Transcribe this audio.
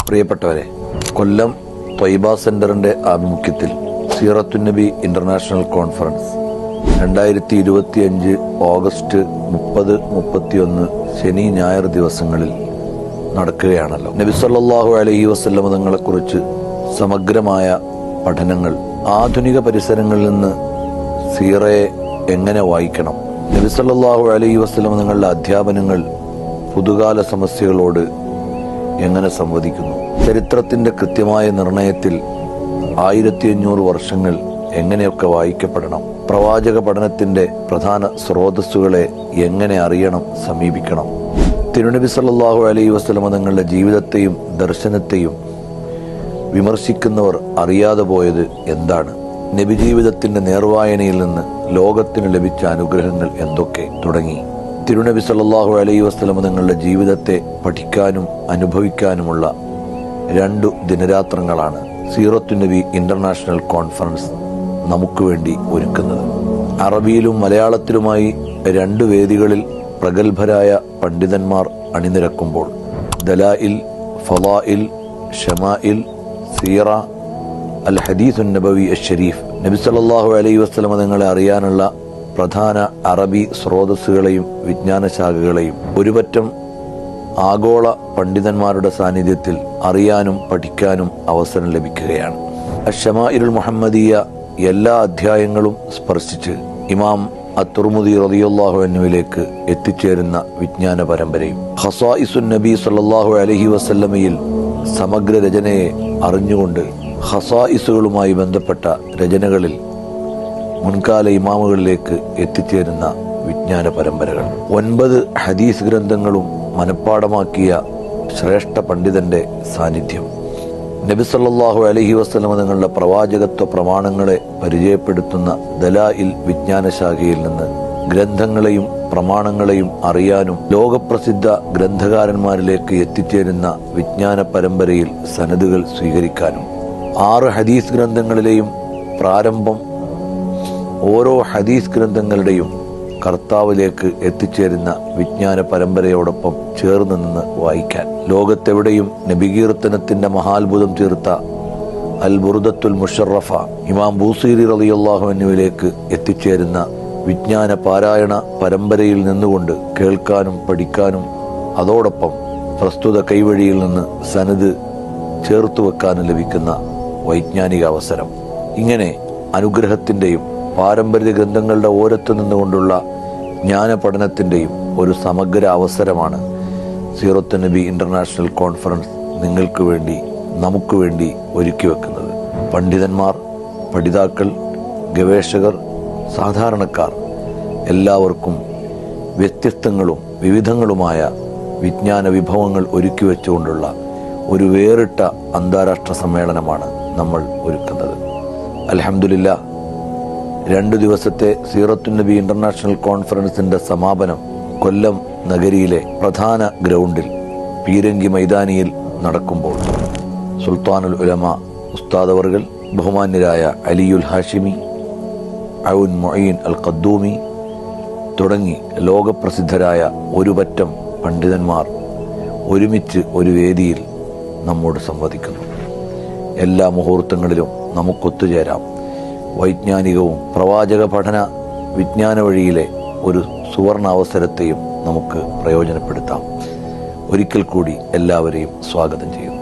പ്രിയപ്പെട്ടവരെ, കൊല്ലം ത്വയ്ബ സെന്ററിന്റെ ആഭിമുഖ്യത്തിൽ സീറത്തുന്നബി ഇന്റർനാഷണൽ കോൺഫറൻസ് 2025 ഓഗസ്റ്റ് 30, 31 ശനി ഞായർ ദിവസങ്ങളിൽ നടക്കുകയാണല്ലോ. നബി സല്ലല്ലാഹു അലൈഹി വസല്ലം തങ്ങളെക്കുറിച്ച് സമഗ്രമായ പഠനങ്ങൾ, ആധുനിക പരിസരങ്ങളിൽ നിന്ന് സീറയെ എങ്ങനെ വായിക്കണം, നബി സല്ലല്ലാഹു അലൈഹി വസല്ലം തങ്ങളുടെ അധ്യാപനങ്ങൾ പുതുകാല സമസ്യകളോട് എങ്ങനെ സംവദിക്കുന്നു, ചരിത്രത്തിന്റെ കൃത്യമായ നിർണയത്തിൽ 1500 വർഷങ്ങൾ എങ്ങനെയൊക്കെ വായിക്കപ്പെടണം, പ്രവാചക പഠനത്തിന്റെ പ്രധാന സ്രോതസ്സുകളെ എങ്ങനെ അറിയണം, സമീപിക്കണം, തിരുനബി സല്ലല്ലാഹു അലൈഹി വസല്ലം തങ്ങളുടെ ജീവിതത്തെയും ദർശനത്തെയും വിമർശിക്കുന്നവർ അറിയാതെ പോയത് എന്താണ്, നബി ജീവിതത്തിന്റെ നേർവായനയിൽ നിന്ന് ലോകത്തിന് ലഭിച്ച അനുഗ്രഹങ്ങൾ എന്തൊക്കെ തുടങ്ങി തിരുനബി സല്ലല്ലാഹു അലൈഹി വസല്ലം തങ്ങളുടെ ജീവിതത്തെ പഠിക്കാനും അനുഭവിക്കാനുമുള്ള 2 ദിനരാത്രങ്ങളാണ് സീറത്തുന്നബി ഇന്റർനാഷണൽ കോൺഫറൻസ് നമുക്ക് വേണ്ടി ഒരുക്കുന്നത്. അറബിയിലും മലയാളത്തിലുമായി 2 വേദികളിൽ പ്രഗത്ഭരായ പണ്ഡിതന്മാർ അണിനിരക്കുമ്പോൾ ദലാഇൽ, ഫളാഇൽ, ഷമാഇൽ, സീറ, അൽ ഹദീസുൻ നബവി അഷ്ശരീഫ്, നബി സല്ലല്ലാഹു അലൈഹി വസല്ലം തങ്ങളെ അറിയാനുള്ള പ്രധാന അറബി സ്രോതസ്സുകളെയും വിജ്ഞാന ശാഖകളെയും ഒരുപറ്റം ആഗോള പണ്ഡിതന്മാരുടെ സാന്നിധ്യത്തിൽ അറിയാനും പഠിക്കാനും അവസരം ലഭിക്കുകയാണ്. അശ്ശമാഇലുൽ മുഹമ്മദിയ എല്ലാ അധ്യായങ്ങളും സ്പർശിച്ച് ഇമാം അത്തുർമുദി റളിയല്ലാഹു അൻഹുവിലേക്ക് എത്തിച്ചേരുന്ന വിജ്ഞാന പരമ്പരയും, ഖസായിസുൻ നബി സല്ലല്ലാഹു അലൈഹി വസല്ലമയിൽ സമഗ്ര രചനയെ അറിഞ്ഞുകൊണ്ട് ഖസായിസുകളുമായി ബന്ധപ്പെട്ട രചനകളിൽ മുൻകാല ഇമാമുകളിലേക്ക് എത്തിച്ചേരുന്ന വിജ്ഞാന പരമ്പരകൾ, 9 ഹദീസ് ഗ്രന്ഥങ്ങളും മനഃപ്പാടമാക്കിയ ശ്രേഷ്ഠ പണ്ഡിതന്റെ സാന്നിധ്യം, നബി സല്ലല്ലാഹു അലൈഹി വസല്ലം തങ്ങളുടെ പ്രവാചകത്വ പ്രമാണങ്ങളെ പരിചയപ്പെടുത്തുന്ന ദലാഇൽ വിജ്ഞാന ശാഖയിൽ നിന്ന് ഗ്രന്ഥങ്ങളെയും പ്രമാണങ്ങളെയും അറിയാനും ലോകപ്രസിദ്ധ ഗ്രന്ഥകാരന്മാരിലേക്ക് എത്തിച്ചേരുന്ന വിജ്ഞാന പരമ്പരയിൽ സനദുകൾ സ്വീകരിക്കാനും, 6 ഹദീസ് ഗ്രന്ഥങ്ങളിലെയും പ്രാരംഭം ഓരോ ഹദീസ് ഗ്രന്ഥങ്ങളുടെയും കർത്താവിലേക്ക് എത്തിച്ചേരുന്ന വിജ്ഞാന പരമ്പരയോടൊപ്പം ചേർന്ന് നിന്ന് വായിക്കാൻ, ലോകത്തെവിടെയും നബികീർത്തനത്തിന്റെ മഹാത്ഭുതം തീർത്ത അൽ ബുർദത്തുൽ മുഷറഫ ഇമാം ബൂസീരി റളിയല്ലാഹു അൻഹുവിലേക്ക് എത്തിച്ചേരുന്ന വിജ്ഞാന പാരായണ പരമ്പരയിൽ നിന്നുകൊണ്ട് കേൾക്കാനും പഠിക്കാനും അതോടൊപ്പം പ്രസ്തുത കൈവഴിയിൽ നിന്ന് സനദ് ചേർത്തുവെക്കാനും ലഭിക്കുന്ന വൈജ്ഞാനിക അവസരം, ഇങ്ങനെ അനുഗ്രഹത്തിന്റെയും പാരമ്പര്യ ഗ്രന്ഥങ്ങളുടെ ഓരത്ത് നിന്നുകൊണ്ടുള്ള ജ്ഞാന പഠനത്തിന്റെയും ഒരു സമഗ്ര അവസരമാണ് സീറത്തുന്നബി ഇന്റർനാഷണൽ കോൺഫറൻസ് നിങ്ങൾക്ക് വേണ്ടി, നമുക്ക് വേണ്ടി ഒരുക്കി വെക്കുന്നത്. പണ്ഡിതന്മാർ, പഠിതാക്കൾ, ഗവേഷകർ, സാധാരണക്കാർ എല്ലാവർക്കും വ്യത്യസ്തങ്ങളും വിവിധങ്ങളുമായ വിജ്ഞാന വിഭവങ്ങൾ ഒരുക്കി വെച്ചുകൊണ്ടുള്ള ഒരു വേറിട്ട അന്താരാഷ്ട്ര സമ്മേളനമാണ് നമ്മൾ ഒരുക്കുന്നത്. അൽഹംദുലില്ലാ, 2 ദിവസത്തെ സീറത്തുന്നബി ഇന്റർനാഷണൽ കോൺഫറൻസിന്റെ സമാപനം കൊല്ലം നഗരിയിലെ പ്രധാന ഗ്രൗണ്ടിൽ പീരങ്കി മൈതാനിയിൽ നടക്കുമ്പോൾ സുൽത്താനുൽ ഉലമ ഉസ്താദ് അവർകൾ, ബഹുമാന്യരായ അലിയുൽ ഹാഷിമി, ഔൻ മുഈൻ അൽ ഖദ്ദൂമി തുടങ്ങി ലോകപ്രസിദ്ധരായ ഒരുപറ്റം പണ്ഡിതന്മാർ ഒരുമിച്ച് ഒരു വേദിയിൽ നമ്മോട് സംവദിക്കുന്നു. എല്ലാ മുഹൂർത്തങ്ങളിലും നമുക്കൊത്തുചേരാം. വൈജ്ഞാനികവും പ്രവാചക പഠന വിജ്ഞാന വഴിയിലെ ഒരു സുവർണ അവസരത്തെയും നമുക്ക് പ്രയോജനപ്പെടുത്താം. ഒരിക്കൽ കൂടി എല്ലാവരെയും സ്വാഗതം ചെയ്യുന്നു.